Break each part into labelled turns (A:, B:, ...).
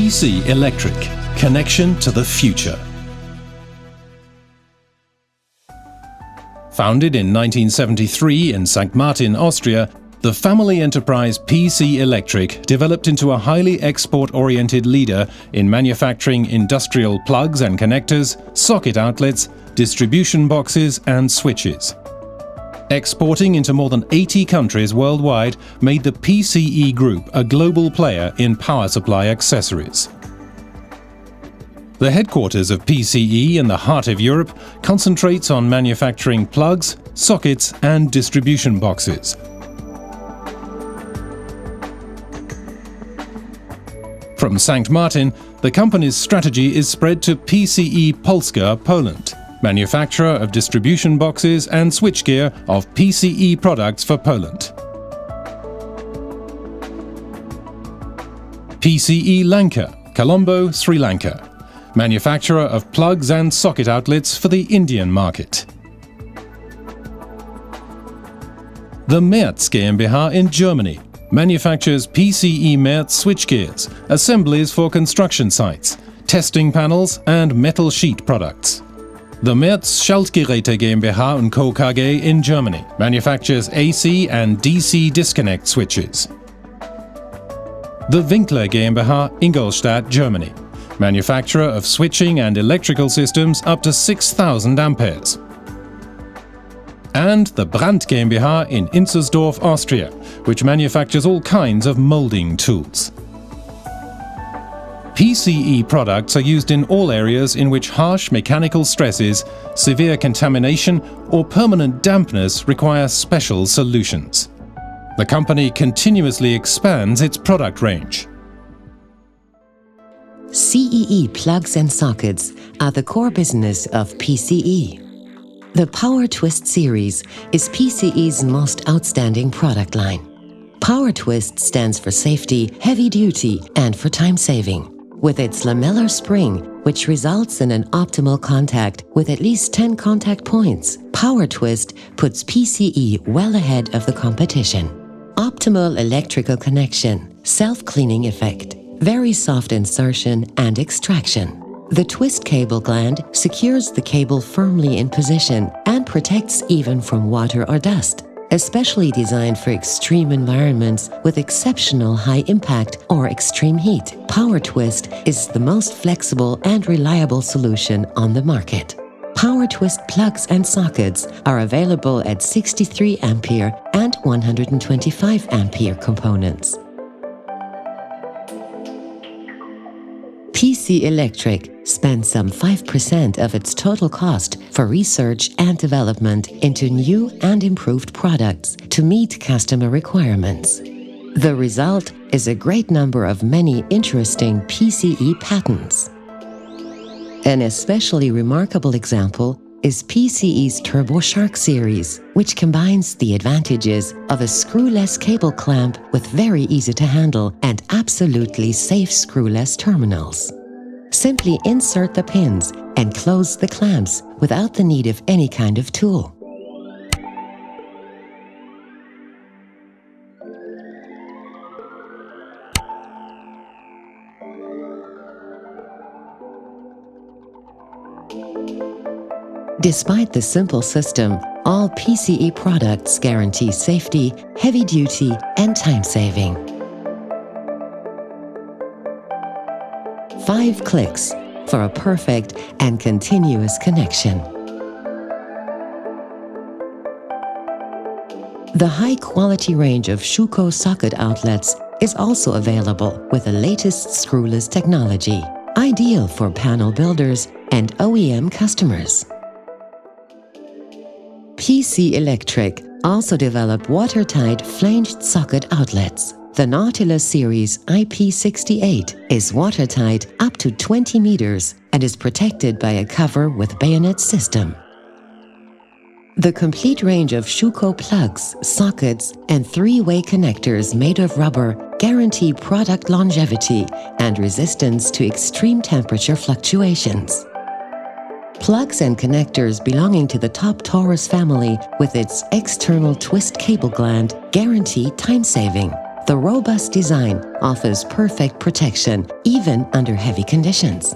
A: PC Electric. Connection to the future. Founded in 1973 in St. Martin, Austria, the family enterprise PC Electric developed into a highly export-oriented leader in manufacturing industrial plugs and connectors, socket outlets, distribution boxes and switches. Exporting into more than 80 countries worldwide made the PCE Group a global player in power supply accessories. The headquarters of PCE in the heart of Europe concentrates on manufacturing plugs, sockets and distribution boxes. From St. Martin, the company's strategy is spread to PCE Polska, Poland, manufacturer of distribution boxes and switchgear of PCE products for Poland. PCE Lanka, Colombo, Sri Lanka, manufacturer of plugs and socket outlets for the Indian market. The Merz GmbH in Germany manufactures PCE Merz switchgears, assemblies for construction sites, testing panels and metal sheet products. The Merz Schaltgeräte GmbH & Co. KG in Germany manufactures AC and DC disconnect switches. The Winkler GmbH, Ingolstadt, Germany, manufacturer of switching and electrical systems up to 6,000 amperes. And the Brandt GmbH in Inzersdorf, Austria, which manufactures all kinds of molding tools. PCE products are used in all areas in which harsh mechanical stresses, severe contamination or permanent dampness require special solutions. The company continuously expands its product range.
B: CEE plugs and sockets are the core business of PCE. The Power Twist series is PCE's most outstanding product line. Power Twist stands for safety, heavy duty and for time saving. With its lamellar spring, which results in an optimal contact with at least 10 contact points, Power Twist puts PCE well ahead of the competition. Optimal electrical connection, self-cleaning effect, very soft insertion and extraction. The twist cable gland secures the cable firmly in position and protects even from water or dust. Especially designed for extreme environments with exceptional high impact or extreme heat, Power Twist is the most flexible and reliable solution on the market. Power Twist plugs and sockets are available at 63 ampere and 125 ampere components. PC Electric spends some 5% of its total cost for research and development into new and improved products to meet customer requirements. The result is a great number of many interesting PCE patents. An especially remarkable example is PCE's Turbo Shark series, which combines the advantages of a screwless cable clamp with very easy to handle and absolutely safe screwless terminals. Simply insert the pins and close the clamps without the need of any kind of tool. Despite the simple system, all PCE products guarantee safety, heavy duty and time saving. 5 clicks for a perfect and continuous connection. The high-quality range of Schuko socket outlets is also available with the latest screwless technology, ideal for panel builders and OEM customers. PC Electric also developed watertight flanged socket outlets. The Nautilus series IP68 is watertight up to 20 meters and is protected by a cover with bayonet system. The complete range of Schuko plugs, sockets and 3-way connectors made of rubber guarantee product longevity and resistance to extreme temperature fluctuations. Plugs and connectors belonging to the top Taurus family with its external twist cable gland guarantee time saving. The robust design offers perfect protection even under heavy conditions.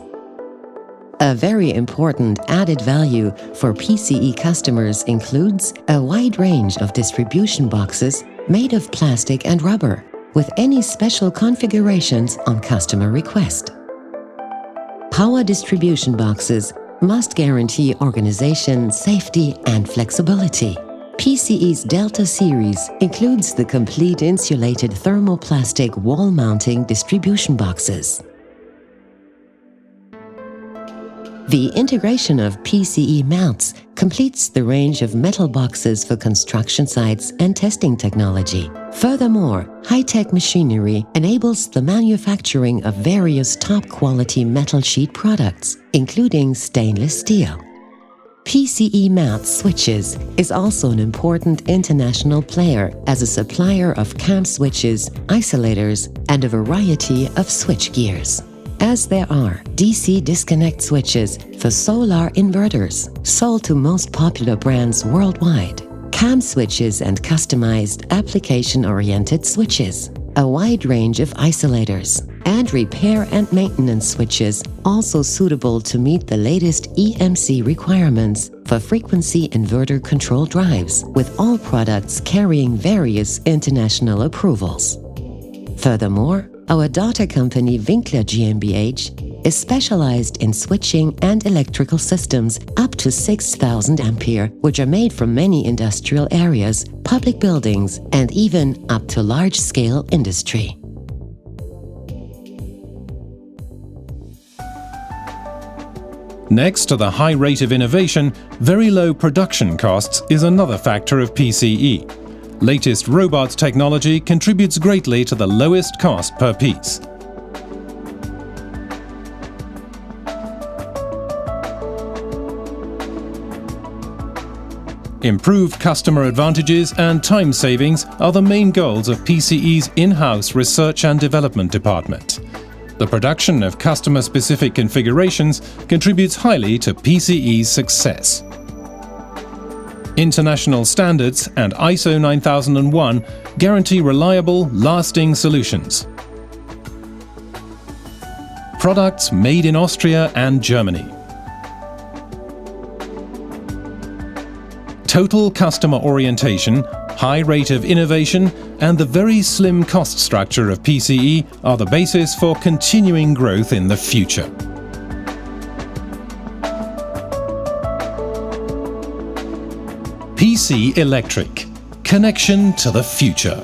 B: A very important added value for PCE customers includes a wide range of distribution boxes made of plastic and rubber, with any special configurations on customer request. Power distribution boxes must guarantee organization, safety, and flexibility. PCE's Delta series includes the complete insulated thermoplastic wall-mounting distribution boxes. The integration of PCE mounts completes the range of metal boxes for construction sites and testing technology. Furthermore, high-tech machinery enables the manufacturing of various top-quality metal sheet products, including stainless steel. PCE Mount Switches is also an important international player as a supplier of cam switches, isolators, and a variety of switch gears. As there are DC disconnect switches for solar inverters, sold to most popular brands worldwide, cam switches and customized application-oriented switches, a wide range of isolators, and repair and maintenance switches also suitable to meet the latest EMC requirements for frequency inverter control drives, with all products carrying various international approvals. Furthermore, our daughter company Winkler GmbH is specialized in switching and electrical systems up to 6,000 ampere, which are made from many industrial areas, public buildings, and even up to large-scale industry.
A: Next to the high rate of innovation, very low production costs is another factor of PCE. Latest robots technology contributes greatly to the lowest cost per piece. Improved customer advantages and time savings are the main goals of PCE's in-house research and development department. The production of customer-specific configurations contributes highly to PCE's success. International standards and ISO 9001 guarantee reliable, lasting solutions. Products made in Austria and Germany. Total customer orientation, high rate of innovation, and the very slim cost structure of PCE are the basis for continuing growth in the future. PCE Electric. Connection to the future.